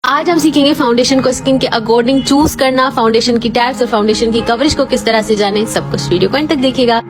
आज हम सीखेंगे फाउंडेशन को स्किन के अकॉर्डिंग चूज करना, फाउंडेशन की टाइप्स और फाउंडेशन की कवरेज को किस तरह से जाने, सब कुछ वीडियो को अंत तक देखिएगा।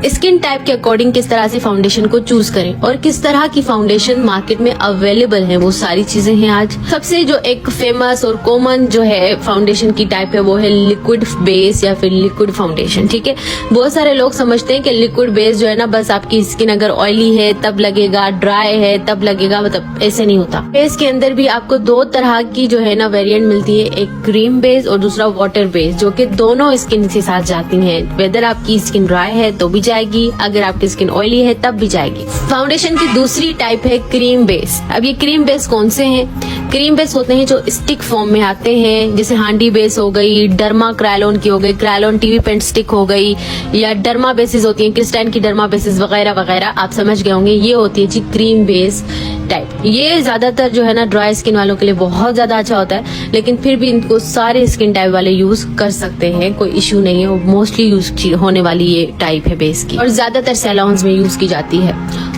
स्किन टाइप के अकॉर्डिंग किस तरह से फाउंडेशन को चूज करें और किस तरह की फाउंडेशन मार्केट में अवेलेबल है, वो सारी चीजें हैं आज। सबसे जो एक फेमस और कॉमन जो है फाउंडेशन की टाइप है वो है लिक्विड बेस या फिर लिक्विड फाउंडेशन। ठीक है, बहुत सारे लोग समझते हैं कि लिक्विड बेस जो है ना बस आपकी स्किन अगर ऑयली है तब लगेगा, ड्राई है तब लगेगा, मतलब ऐसे नहीं होता। बेस के अंदर भी आपको दो तरह की जो है ना वेरिएंट मिलती है, एक क्रीम बेस और दूसरा वाटर बेस, जो कि दोनों स्किन के साथ जाती है। वेदर आपकी स्किन ड्राई है तो भी जाएगी, अगर आपकी स्किन ऑयली है तब भी जाएगी। फाउंडेशन की दूसरी टाइप है क्रीम बेस। अब ये क्रीम बेस कौन से हैं? क्रीम बेस होते हैं जो स्टिक फॉर्म में आते हैं, जैसे हांडी बेस हो गई, डर्मा क्रायलोन की हो गई, क्रायलोन टीवी पेंट स्टिक हो गई, या डर्मा बेसिस होती है, क्रिस्टाइन की डर्मा बेसिस वगैरह वगैरह, आप समझ गए होंगे। ये होती है जी क्रीम बेस टाइप। ये ज्यादातर जो है ना ड्राई स्किन वालों के लिए बहुत ज्यादा अच्छा होता है, लेकिन फिर भी इनको सारे स्किन टाइप वाले यूज कर सकते हैं, कोई इश्यू नहीं है। मोस्टली यूज होने वाली ये टाइप है बेस की और ज्यादातर सैलून्स में यूज की जाती है।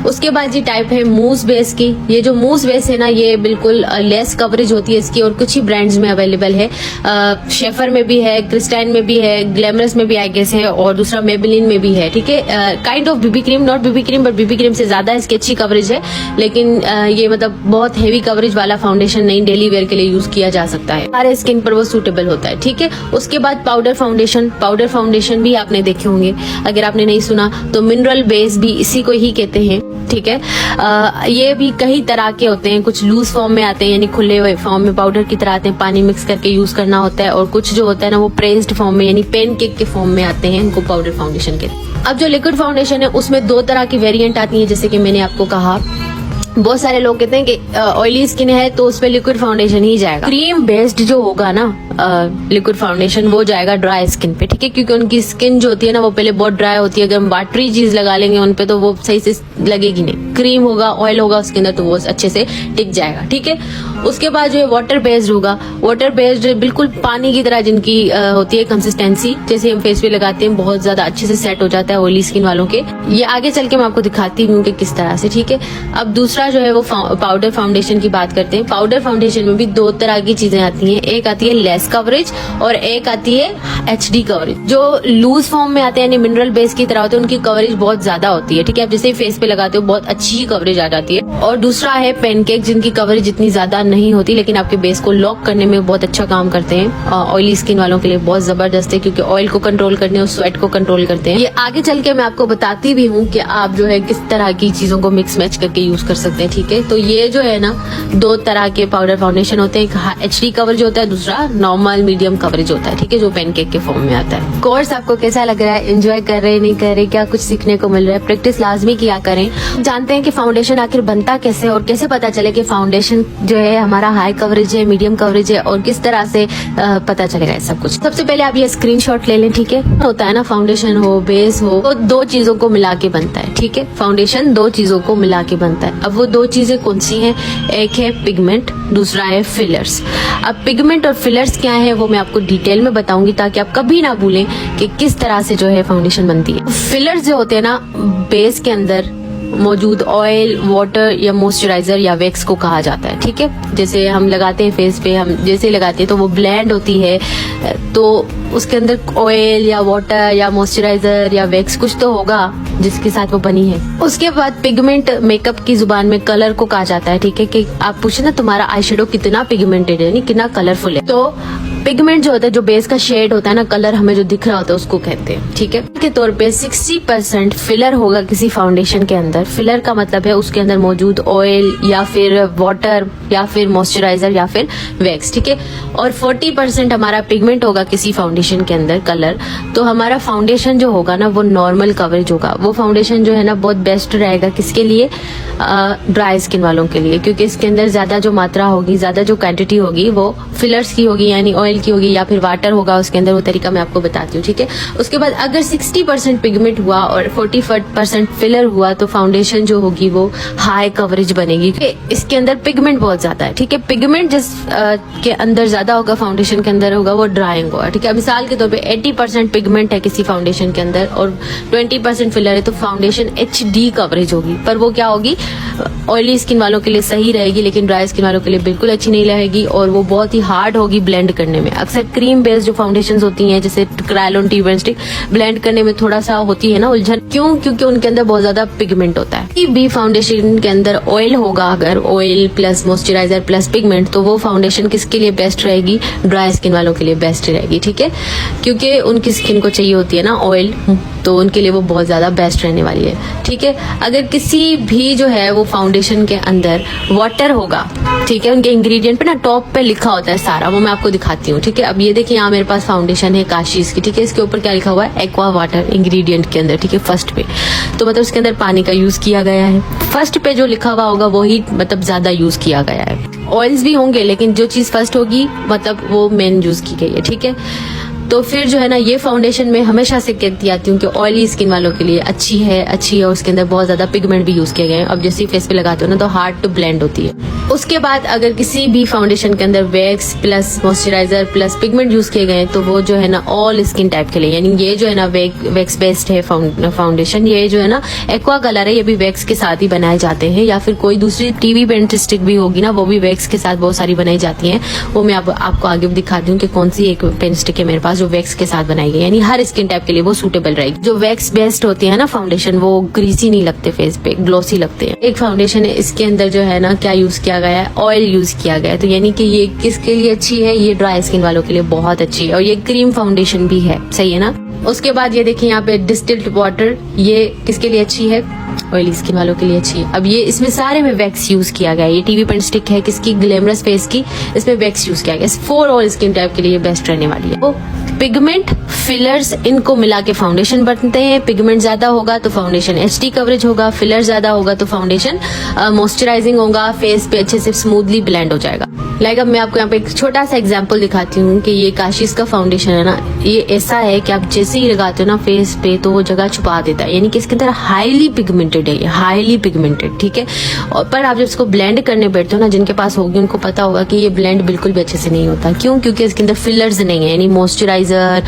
उसके बाद ये टाइप है मूस बेस की। ये जो मूस बेस है ना ये बिल्कुल लेस कवरेज होती है इसकी और कुछ ही ब्रांड्स में अवेलेबल है। शेफर में भी है, क्रिस्टाइन में भी है, ग्लैमरस में भी आई गेस है और दूसरा मेबेलिन में भी है। ठीक है, kind of BB cream, not BB cream but BB cream से ज्यादा इसकी अच्छी कवरेज है, लेकिन ये मतलब बहुत हेवी कवरेज वाला फाउंडेशन नहीं, डेली वेयर के लिए यूज किया जा सकता है, हमारे स्किन पर वो सूटेबल होता है। ठीक है, उसके बाद पाउडर फाउंडेशन। पाउडर फाउंडेशन भी आपने देखे होंगे, अगर आपने नहीं सुना तो मिनरल बेस भी इसी को ही कहते हैं। ठीक है, ये भी कई तरह के होते हैं, कुछ लूज फॉर्म में आते हैं यानी खुले हुए फॉर्म में पाउडर की तरह आते हैं, पानी मिक्स करके यूज करना होता है, और कुछ जो होता है ना वो प्रेस्ड फॉर्म में यानी पैनकेक के फॉर्म में आते हैं, इनको पाउडर फाउंडेशन कहते हैं। अब जो लिक्विड फाउंडेशन है उसमें दो तरह की वेरिएंट आती है, जैसे कि मैंने आपको कहा। बहुत सारे लोग कहते हैं कि ऑयली स्किन है तो उस पे लिक्विड फाउंडेशन ही जाएगा। क्रीम बेस्ड जो होगा ना लिक्विड फाउंडेशन वो जाएगा ड्राई स्किन पे। ठीक है, क्योंकि उनकी स्किन जो होती है ना वो पहले बहुत ड्राई होती है, अगर हम वाटरी चीज लगा लेंगे उन पे तो वो सही से लगेगी नहीं। क्रीम होगा, ऑयल होगा उसके अंदर तो वो अच्छे से टिक जाएगा। ठीक है, उसके बाद जो है वाटर बेस्ड होगा। वाटर बेस्ड बिल्कुल पानी की तरह जिनकी होती है कंसिस्टेंसी, जैसे हम फेस पे लगाते हैं बहुत ज्यादा अच्छे से सेट हो जाता है ऑयली स्किन वालों के। ये आगे चल के मैं आपको दिखाती हूँ कि किस तरह से। ठीक है, अब दूसरा जो है वो पाउडर फाउंडेशन की बात करते हैं। पाउडर फाउंडेशन में भी दो तरह की चीजें आती हैं, एक आती है लेस कवरेज और एक आती है HD कवरेज। जो लूज फॉर्म में आते हैं यानी मिनरल बेस की तरह होते हैं उनकी कवरेज बहुत ज्यादा होती है। ठीक है, आप जैसे फेस पे लगाते हो बहुत अच्छी कवरेज आ जाती है। और दूसरा है पैनकेक, जिनकी कवरेज इतनी ज्यादा नहीं होती लेकिन आपके बेस को लॉक करने में बहुत अच्छा काम करते हैं। ऑयली स्किन वालों के लिए बहुत जबरदस्त है, क्योंकि ऑयल को कंट्रोल करने और स्वेट को कंट्रोल करते हैं। ये आगे चल के मैं आपको बताती भी हूँ कि आप जो है किस तरह की चीजों को मिक्स मैच करके यूज कर सकते हैं। ठीक है, तो ये जो है ना दो तरह के पाउडर फाउंडेशन होते हैं, एक HD कवरेज होता है, दूसरा नॉर्मल मीडियम कवरेज होता है। ठीक है, जो पैनकेक के फॉर्म में आता है। कोर्स आपको कैसा लग रहा है? एंजॉय कर रहे हैं, नहीं कर रहे? क्या कुछ सीखने को मिल रहा है? प्रैक्टिस लाजमी किया करें। जानते हैं कि फाउंडेशन आखिर बनता कैसे और कैसे पता चले कि फाउंडेशन जो है हमारा हाई कवरेज है, मीडियम कवरेज है, और किस तरह से पता चलेगा सब कुछ। सबसे पहले आप ये स्क्रीनशॉट ले लें। ठीक है, होता है ना फाउंडेशन हो बेस हो तो दो चीजों को मिला के बनता है। ठीक है, फाउंडेशन दो चीजों को मिला के बनता है। अब वो दो चीजें कौन सी हैं? एक है पिगमेंट, दूसरा है फिलर्स। अब पिगमेंट और फिलर्स क्या है वो मैं आपको डिटेल में बताऊंगी, ताकि आप कभी ना भूलें कि किस तरह से जो है फाउंडेशन बनती है। फिलर्स जो होते हैं ना बेस के अंदर मौजूद ऑयल, वाटर या मॉइस्चराइजर या वैक्स को कहा जाता है। ठीक है, जैसे हम लगाते हैं फेस पे, हम जैसे लगाते हैं तो वो ब्लेंड होती है, तो उसके अंदर ऑयल या वाटर या मॉइस्चराइजर या वैक्स कुछ तो होगा जिसके साथ वो बनी है। उसके बाद पिगमेंट मेकअप की जुबान में कलर को कहा जाता है। ठीक है, कि आप पूछे ना तुम्हारा आई शेडो कितना पिगमेंटेड है, कितना कलरफुल है, तो पिगमेंट जो होता है, जो बेस का शेड होता है ना, कलर हमें जो दिख रहा होता है उसको कहते हैं। ठीक है, के तौर पे 60% फिलर होगा किसी फाउंडेशन के अंदर। फिलर का मतलब है उसके अंदर मौजूद ऑयल या फिर वाटर या फिर मॉइस्चराइजर या फिर वैक्स। ठीक है, और 40% हमारा पिगमेंट होगा किसी फाउंडेशन के अंदर, कलर। तो हमारा फाउंडेशन जो होगा ना वो नॉर्मल कवरेज होगा। वो फाउंडेशन जो है ना बहुत बेस्ट रहेगा किसके लिए? ड्राई स्किन वालों के लिए, क्योंकि इसके अंदर ज्यादा जो मात्रा होगी, ज्यादा जो क्वांटिटी होगी वो फिलर्स की होगी, यानी ऑयल ऑयल की होगी या फिर वाटर होगा उसके अंदर, वो तरीका मैं आपको बताती हूँ, ठीक है। उसके बाद अगर 60% पिगमेंट हुआ और 40% फिलर हुआ तो फाउंडेशन जो होगी वो हाई कवरेज बनेगी। इसके अंदर पिगमेंट बहुत ज्यादा है, ठीक है। पिगमेंट जिस के अंदर ज्यादा होगा, फाउंडेशन के अंदर होगा, वो ड्राइंग होगा, ठीक है। मिसाल के तौर पे 80% पिगमेंट है किसी फाउंडेशन के अंदर और 20% फिलर है, तो फाउंडेशन HD कवरेज होगी, पर वो क्या होगी, ऑयली स्किन वालों के लिए सही रहेगी, लेकिन ड्राई स्किन वालों के लिए बिल्कुल अच्छी नहीं रहेगी और वो बहुत ही हार्ड होगी ब्लेंड करने में। अक्सर क्रीम बेस्ड जो फाउंडेशन होती हैं जैसे क्रायोलन टी स्टिक, ब्लेंड करने में थोड़ा सा होती है ना उलझन, क्यों? क्योंकि उनके अंदर बहुत ज्यादा पिगमेंट होता है। बी फाउंडेशन के अंदर ऑयल होगा, अगर oil plus moisturiser plus pigment, तो वो फाउंडेशन किसके लिए बेस्ट रहेगी, ड्राई स्किन वालों के लिए बेस्ट रहेगी, ठीक है। क्योंकि उनकी स्किन को चाहिए होती है ना ऑयल, तो उनके लिए वो बहुत ज्यादा बेस्ट रहने वाली है, ठीक है। अगर किसी भी जो है वो फाउंडेशन के अंदर वाटर होगा, ठीक है, उनके इंग्रेडिएंट पे ना टॉप पे लिखा होता है सारा, वो मैं आपको दिखाती हूँ, ठीक है। अब ये देखिए यहाँ मेरे पास फाउंडेशन है काशीज की, ठीक है। इसके ऊपर क्या लिखा हुआ है, एक्वा वाटर इंग्रेडिएंट के अंदर, ठीक है, फर्स्ट पे, तो मतलब उसके अंदर पानी का यूज किया गया है। फर्स्ट पे जो लिखा हुआ होगा वही मतलब ज्यादा यूज किया गया है। ऑयल्स भी होंगे लेकिन जो चीज फर्स्ट होगी मतलब वो मेन यूज की गई है, ठीक है। तो फिर जो है ना, ये फाउंडेशन में हमेशा से कहती आती हूँ कि ऑयली स्किन वालों के लिए अच्छी है और उसके अंदर बहुत ज्यादा पिगमेंट भी यूज किए गए हैं। अब जैसे फेस पे लगाते हो ना तो हार्ड टू ब्लेंड होती है। उसके बाद अगर किसी भी फाउंडेशन के अंदर wax plus moisturiser plus pigment use किए गए तो वो जो है ना ऑल स्किन टाइप के लिए, यानी ये जो है ना वैक्स बेस्ड है फाउंडेशन, ये जो है ना एक्वा कलर है, ये भी वैक्स के साथ ही बनाए जाते हैं, या फिर कोई दूसरी टीवी पेंट स्टिक भी होगी ना, वो भी वैक्स के साथ बहुत सारी बनाई जाती है। वो मैं आपको आगे दिखाती हूँ कि कौन सी एक पेंट स्टिक है मेरे पास जो वैक्स के साथ बनाई गई, यानी हर स्किन टाइप के लिए वो सूटेबल रहेगी। जो वैक्स बेस्ड होती है ना फाउंडेशन, वो ग्रीसी नहीं लगते फेस पे, ग्लोसी लगते हैं। एक फाउंडेशन है, इसके अंदर जो है ना क्या यूज किया गया है, ऑयल यूज किया गया है, तो यानी कि ये किसके लिए अच्छी है, ये ड्राई स्किन वालों के लिए बहुत अच्छी है, और ये क्रीम फाउंडेशन भी है, सही है ना। उसके बाद ये देखिए यहाँ पे डिस्टिल्ड वाटर, ये किसके लिए अच्छी है, ऑयली स्किन वालों के लिए अच्छी है। अब ये इसमें सारे में वैक्स यूज किया गया है, ये टीवी पेंट स्टिक है किसकी, ग्लैमरस फेस की, इसमें वैक्स यूज किया गया है। फॉर ऑल स्किन टाइप के लिए ये बेस्ट रहने वाली है। वो पिगमेंट फिलर्स इनको मिला के फाउंडेशन बनते हैं। पिगमेंट ज्यादा होगा तो फाउंडेशन HD कवरेज होगा, फिलर ज्यादा होगा तो फाउंडेशन मॉइस्चराइजिंग होगा, फेस पे अच्छे से स्मूथली ब्लेंड हो जाएगा। लाइक अब मैं आपको यहाँ पे एक छोटा सा एग्जांपल दिखाती हूँ कि ये काशीज का फाउंडेशन है ना, ये ऐसा है कि आप जैसे ही लगाते हो ना फेस पे तो वो जगह छुपा देता है, यानी कि इसके अंदर हाईली पिगमेंटेड है, ये हाईली पिगमेंटेड, ठीक है। और पर आप जब इसको ब्लेंड करने बैठते हो ना, जिनके पास होगी उनको पता होगा कि ये ब्लेंड बिल्कुल भी अच्छे से नहीं होता। क्यों? क्योंकि इसके अंदर फिलर्स नहीं है, यानी मॉइस्चराइजर,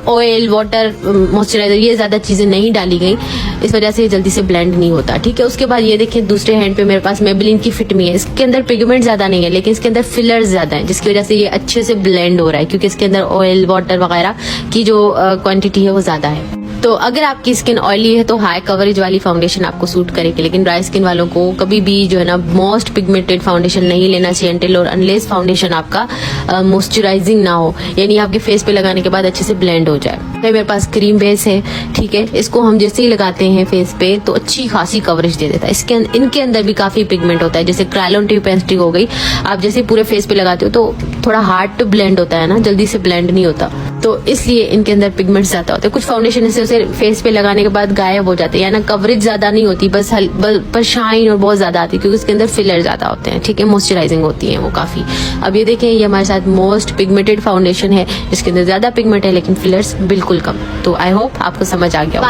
ऑयल, वाटर, मॉइस्चराइजर, ये ज्यादा चीजें नहीं डाली गई, इस वजह से ये जल्दी से ब्लेंड नहीं होता, ठीक है। उसके बाद ये देखिए दूसरे हैंड पे मेरे पास मेबेलिन की फिट मी है, इसके अंदर पिगमेंट ज्यादा नहीं है लेकिन इसके अंदर फिलर्स ज्यादा है, जिसकी वजह से ये अच्छे से ब्लेंड हो रहा है, क्योंकि इसके अंदर ऑयल, वाटर वगैरह की जो क्वांटिटी है वो ज्यादा है। तो अगर आपकी स्किन ऑयली है तो हाई कवरेज वाली फाउंडेशन आपको सूट करेगी, लेकिन ड्राई स्किन वालों को कभी भी जो है ना मोस्ट पिगमेंटेड फाउंडेशन नहीं लेना चाहिए अनटिल और अनलेस फाउंडेशन आपका मॉइस्चराइजिंग ना हो, यानी आपके फेस पे लगाने के बाद अच्छे से ब्लेंड हो जाए। मेरे पास क्रीम बेस है, ठीक है, इसको हम जैसे ही लगाते हैं फेस पे तो अच्छी खासी कवरेज दे देता है। इनके अंदर भी काफी पिगमेंट होता है, जैसे क्रायोलन टी पेंट स्टिक हो गई, आप जैसे पूरे फेस पे लगाते हो तो थोड़ा हार्ड टू ब्लेंड होता है ना, जल्दी से ब्लेंड नहीं होता, तो इसलिए इनके अंदर पिगमेंट ज्यादा होते हैं। कुछ फाउंडेशन से उसे फेस पे लगाने के बाद गायब हो जाते हैं, यानी कवरेज ज्यादा नहीं होती, बस पर शाइन और बहुत ज्यादा आती है, क्योंकि इसके अंदर फिलर ज्यादा होते हैं, ठीक है, मॉइस्चराइजिंग होती है वो काफी। अब ये देखें, ये हमारे साथ मोस्ट पिगमेंटेड फाउंडेशन है जिसके अंदर ज्यादा पिगमेंट है लेकिन फिलर्स बिल्कुल कम। तो आई होप आपको समझ आ गया।